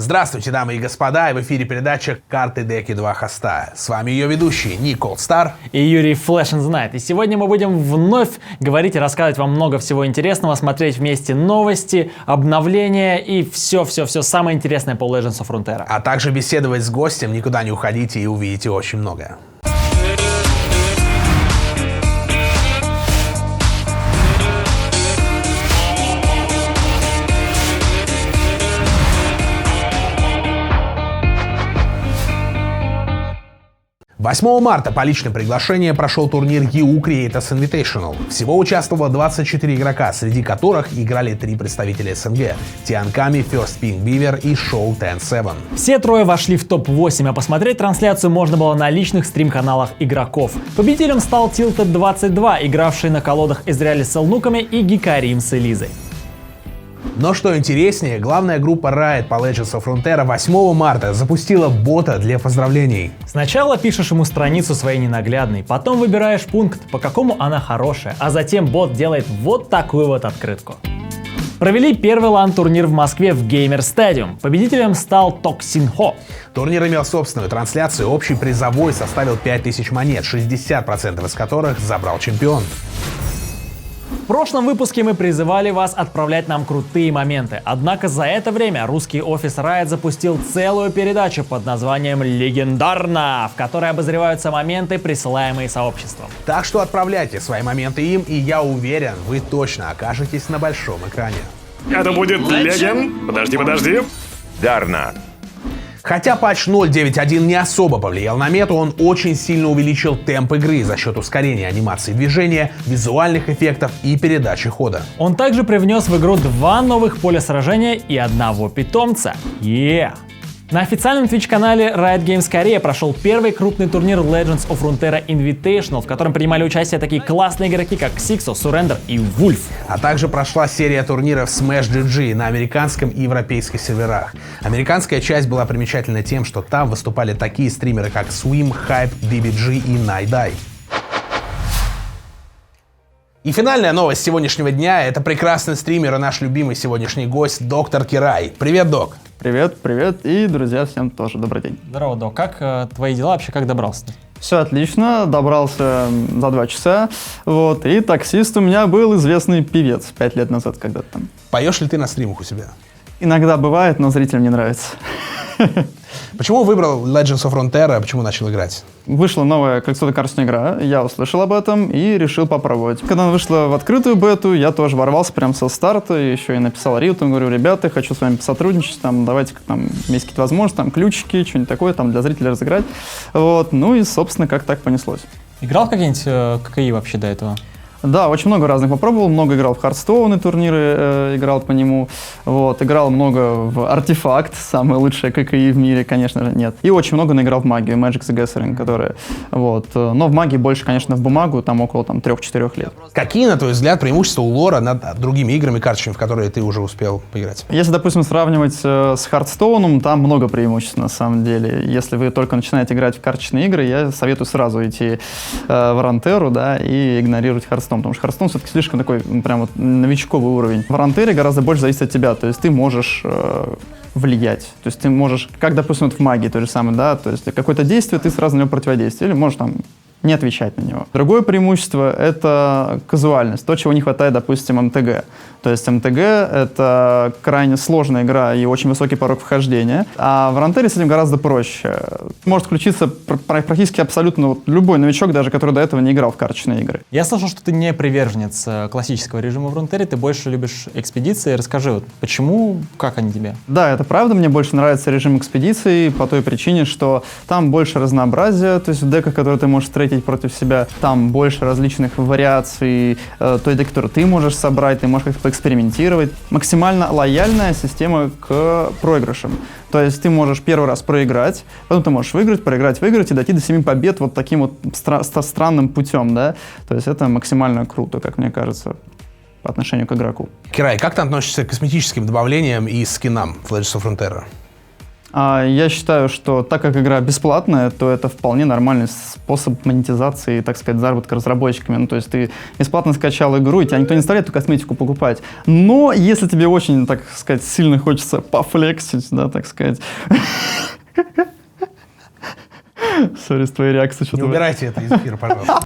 Здравствуйте, дамы и господа, в эфире передача «Карты, деки, два хоста». С вами ее ведущие Ник Олдстар и Юрий Flash and the Night. И сегодня мы будем вновь говорить и рассказывать вам много всего интересного, смотреть вместе новости, обновления и все самое интересное по Legends of Runeterra. А также беседовать с гостем, никуда не уходите и увидите очень многое. 8 марта по личным приглашениям прошел турнир EU Creators Invitational. Всего участвовало 24 игрока, среди которых играли 3 представителя СНГ – Тианками, First Pink Beaver и Show 10-7. Все трое вошли в топ-8, а посмотреть трансляцию можно было на личных стрим-каналах игроков. Победителем стал Tilted 22, игравший на колодах Израиля с Элнуками и Гикарим с Элизой. Но что интереснее, главная группа Riot по Legends of Runeterra 8 марта запустила бота для поздравлений. Сначала пишешь ему страницу своей ненаглядной, потом выбираешь пункт, по какому она хорошая, а затем бот делает вот такую вот открытку. Провели первый лан-турнир в Москве в Gamer Stadium. Победителем стал Токсинхо. Турнир имел собственную трансляцию, общий призовой составил 5000 монет, 60% из которых забрал чемпион. В прошлом выпуске мы призывали вас отправлять нам крутые моменты, однако за это время русский офис Riot запустил целую передачу под названием «Легендарно», в которой обозреваются моменты, присылаемые сообществом. Так что отправляйте свои моменты им, и я уверен, вы точно окажетесь на большом экране. Это будет Леген? Подожди. Дарна. Хотя патч 0.9.1 не особо повлиял на мету, он очень сильно увеличил темп игры за счет ускорения анимации движения, визуальных эффектов и передачи хода. Он также привнес в игру 2 новых поля сражения и 1 питомца. На официальном Twitch-канале Riot Games Korea прошел первый крупный турнир Legends of Runeterra Invitational, в котором принимали участие такие классные игроки, как Sixo, Surrender и Wolf. А также прошла серия турниров Smash GG на американском и европейских серверах. Американская часть была примечательна тем, что там выступали такие стримеры, как Swim, Hype, DBG и Nighteye. И финальная новость сегодняшнего дня — это прекрасный стример и наш любимый сегодняшний гость Доктор Кирай. Привет, Док! Привет, и, друзья, всем тоже добрый день. Здорово, Док. Как твои дела вообще, как добрался-то? Все отлично, добрался за 2 часа, и таксист у меня был известный певец 5 лет назад когда-то там. Поешь ли ты на стримах у себя? Иногда бывает, но зрителям не нравится. Почему выбрал Legends of Runeterra, почему начал играть? Вышла новая коллекционная игра, я услышал об этом и решил попробовать. Когда она вышла в открытую бету, я тоже ворвался прямо со старта, еще и написал Риоту, говорю: ребята, хочу с вами посотрудничать, давайте есть какие-то возможности, ключики, что-нибудь такое, для зрителей разыграть. И, собственно, как так понеслось. Играл в какие-нибудь ККИ вообще до этого? Да, очень много разных попробовал, много играл в Hearthstone турниры, играл по нему, играл много в Артефакт, самое лучшее ККИ в мире, конечно же, нет. И очень много наиграл в магию, Magic the Gathering, которая, но в магии больше, конечно, в бумагу, там около 3-4 лет. Какие, на твой взгляд, преимущества у лора над другими играми карточными, в которые ты уже успел поиграть? Если, допустим, сравнивать с Hearthstone, там много преимуществ на самом деле. Если вы только начинаете играть в карточные игры, я советую сразу идти в Runeterra, и игнорировать Hearthstone. Потому что Hearthstone все-таки слишком такой новичковый уровень. В Runeterra гораздо больше зависит от тебя, то есть ты можешь влиять. То есть ты можешь, как, допустим, в магии то же самое, то есть какое-то действие, ты сразу на него противодействие, или можешь не отвечать на него. Другое преимущество — это казуальность, то, чего не хватает, допустим, МТГ. То есть МТГ — это крайне сложная игра и очень высокий порог вхождения, а в Runeterra с этим гораздо проще. Может включиться практически абсолютно любой новичок, даже который до этого не играл в карточные игры. Я слышал, что ты не приверженец классического режима в Runeterra, ты больше любишь экспедиции. Расскажи, почему, как они тебе? Да, это правда, мне больше нравится режим экспедиции по той причине, что там больше разнообразия, то есть в деках, которые ты можешь встретить против себя, там больше различных вариаций той деки, которую ты можешь собрать, ты можешь как-то поэкспериментировать. Максимально лояльная система к проигрышам. То есть ты можешь первый раз проиграть, потом ты можешь выиграть и дойти до 7 побед таким странным путем, То есть это максимально круто, как мне кажется, по отношению к игроку. Кирай, как ты относишься к косметическим добавлениям и скинам в Legends of Runeterra? Я считаю, что так как игра бесплатная, то это вполне нормальный способ монетизации, так сказать, заработка разработчиками. Ну, то есть ты бесплатно скачал игру, и тебя никто не заставляет эту косметику покупать. Но если тебе очень, так сказать, сильно хочется пофлексить, да, так сказать... Сори, с твоей реакцией что-то... Не убирайте это из эфира, пожалуйста.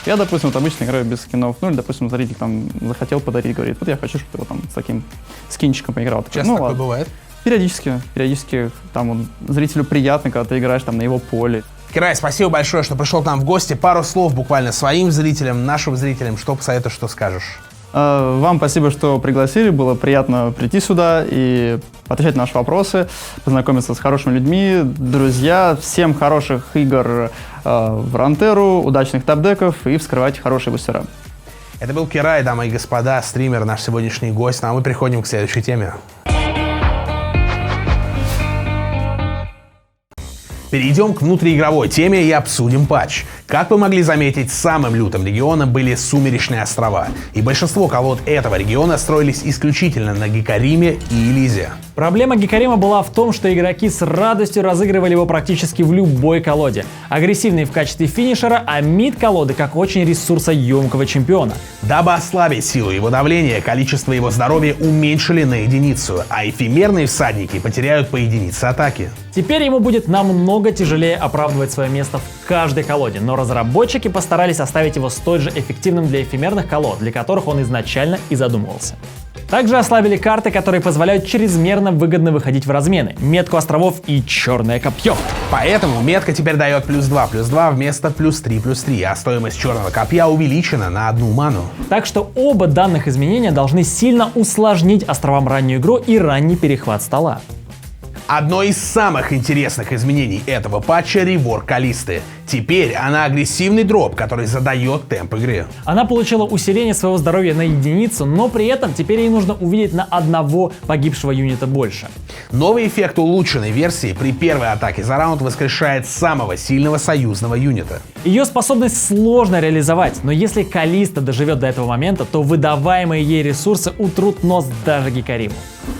Я, допустим, вот обычно играю без скинов, ну или, допустим, зритель там захотел подарить, говорит, вот я хочу, чтобы ты вот там с таким скинчиком поиграл. Часто ну, такое ладно. бывает? Периодически там вот, зрителю приятно, когда ты играешь там на его поле. Кирай, спасибо большое, что пришел к нам в гости. Пару слов буквально своим зрителям, нашим зрителям. Что посоветуешь, что скажешь? Вам спасибо, что пригласили, было приятно прийти сюда и отвечать на наши вопросы, познакомиться с хорошими людьми. Друзья, всем хороших игр в Рантеру, удачных тапдеков и вскрывайте хорошие бустера. Это был Кирай, дамы и господа, стример, наш сегодняшний гость. Ну а мы переходим к следующей теме. Перейдем к внутриигровой теме и обсудим патч. Как вы могли заметить, самым лютым регионом были Сумеречные острова, и большинство колод этого региона строились исключительно на Гекариме и Элизе. Проблема Гекарима была в том, что игроки с радостью разыгрывали его практически в любой колоде. Агрессивный в качестве финишера, а мид-колоды как очень ресурсоемкого чемпиона. Дабы ослабить силу его давления, количество его здоровья уменьшили на единицу, а эфемерные всадники потеряют по единице атаки. Теперь ему будет намного тяжелее оправдывать свое место в каждой колоде, но разработчики постарались оставить его столь же эффективным для эфемерных колод, для которых он изначально и задумывался. Также ослабили карты, которые позволяют чрезмерно выгодно выходить в размены, метку островов и черное копье. Поэтому метка теперь дает +2/+2 вместо +3/+3, а стоимость черного копья увеличена на 1 ману. Так что оба данных изменения должны сильно усложнить островам раннюю игру и ранний перехват стола. Одно из самых интересных изменений этого патча — реворк Калисты. Теперь она агрессивный дроп, который задает темп игры. Она получила усиление своего здоровья на единицу, но при этом теперь ей нужно увидеть на одного погибшего юнита больше. Новый эффект улучшенной версии при первой атаке за раунд воскрешает самого сильного союзного юнита. Ее способность сложно реализовать, но если Калиста доживет до этого момента, то выдаваемые ей ресурсы утрут нос даже Гекариму.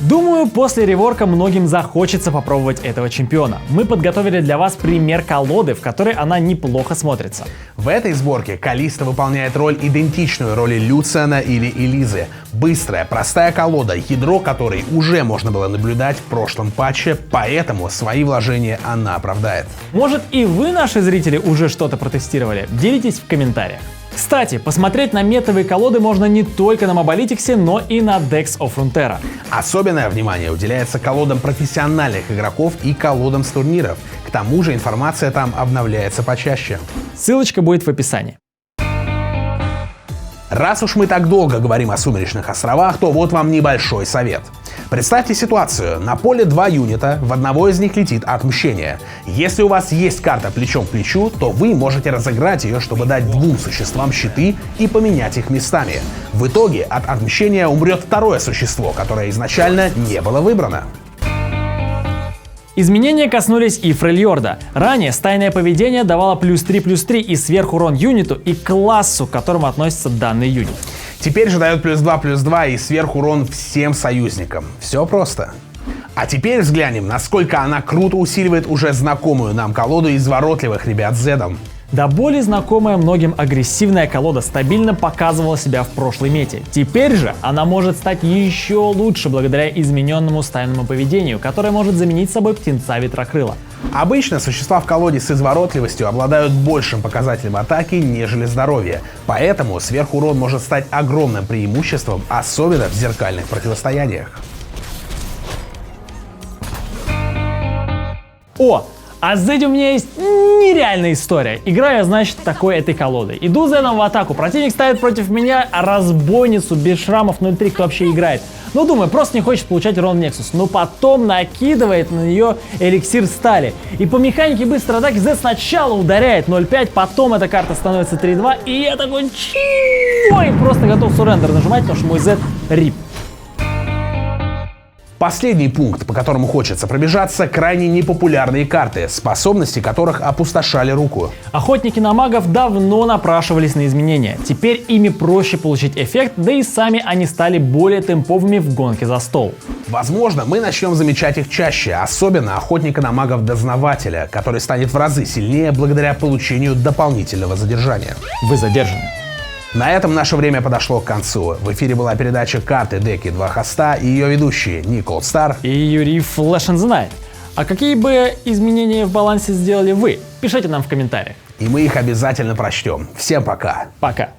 Думаю, после реворка многим захочется попробовать этого чемпиона. Мы подготовили для вас пример колоды, в которой она неплохо смотрится. В этой сборке Калиста выполняет роль, идентичную роли Люциана или Элизы. Быстрая, простая колода, ядро которой уже можно было наблюдать в прошлом патче, поэтому свои вложения она оправдает. Может, и вы, наши зрители, уже что-то протестировали? Делитесь в комментариях. Кстати, посмотреть на метовые колоды можно не только на Mobalytics, но и на Dex of Runeterra. Особенное внимание уделяется колодам профессиональных игроков и колодам с турниров. К тому же информация там обновляется почаще. Ссылочка будет в описании. Раз уж мы так долго говорим о Сумеречных островах, то вот вам небольшой совет. Представьте ситуацию. На поле 2 юнита, в одного из них летит Отмщение. Если у вас есть карта плечом к плечу, то вы можете разыграть ее, чтобы дать двум существам щиты и поменять их местами. В итоге от Отмщения умрет второе существо, которое изначально не было выбрано. Изменения коснулись и Фрельорда. Ранее стайное поведение давало +3/+3 и сверхурон юниту и классу, к которому относится данный юнит. Теперь же дает +2/+2 и сверхурон всем союзникам. Все просто. А теперь взглянем, насколько она круто усиливает уже знакомую нам колоду изворотливых ребят с Зедом. До боли знакомая многим агрессивная колода стабильно показывала себя в прошлой мете. Теперь же она может стать еще лучше благодаря измененному стайному поведению, которое может заменить собой птенца Ветрокрыла. Обычно существа в колоде с изворотливостью обладают большим показателем атаки, нежели здоровья. Поэтому сверхурон может стать огромным преимуществом, особенно в зеркальных противостояниях. О! А с Зедом у меня есть нереальная история. Играю я, значит, такой этой колодой. Иду Зедом в атаку, противник ставит против меня разбойницу без шрамов 0-3, кто вообще играет. Ну, думаю, просто не хочет получать урон Nexus. Но потом накидывает на нее эликсир стали. И по механике быстрой атаки Зед сначала ударяет 0-5, потом эта карта становится 3-2, и я такой чой, просто готов суррендер нажимать, потому что мой Зед рип. Последний пункт, по которому хочется пробежаться, крайне непопулярные карты, способности которых опустошали руку. Охотники на магов давно напрашивались на изменения. Теперь ими проще получить эффект, да и сами они стали более темповыми в гонке за стол. Возможно, мы начнем замечать их чаще, особенно охотника на магов-дознавателя, который станет в разы сильнее благодаря получению дополнительного задержания. Вы задержаны. На этом наше время подошло к концу. В эфире была передача «Карты, деки, два хоста» и ее ведущие Никол Стар И Юрий Flash and the Night. А какие бы изменения в балансе сделали вы? Пишите нам в комментариях. и мы их обязательно прочтем. Всем пока! Пока.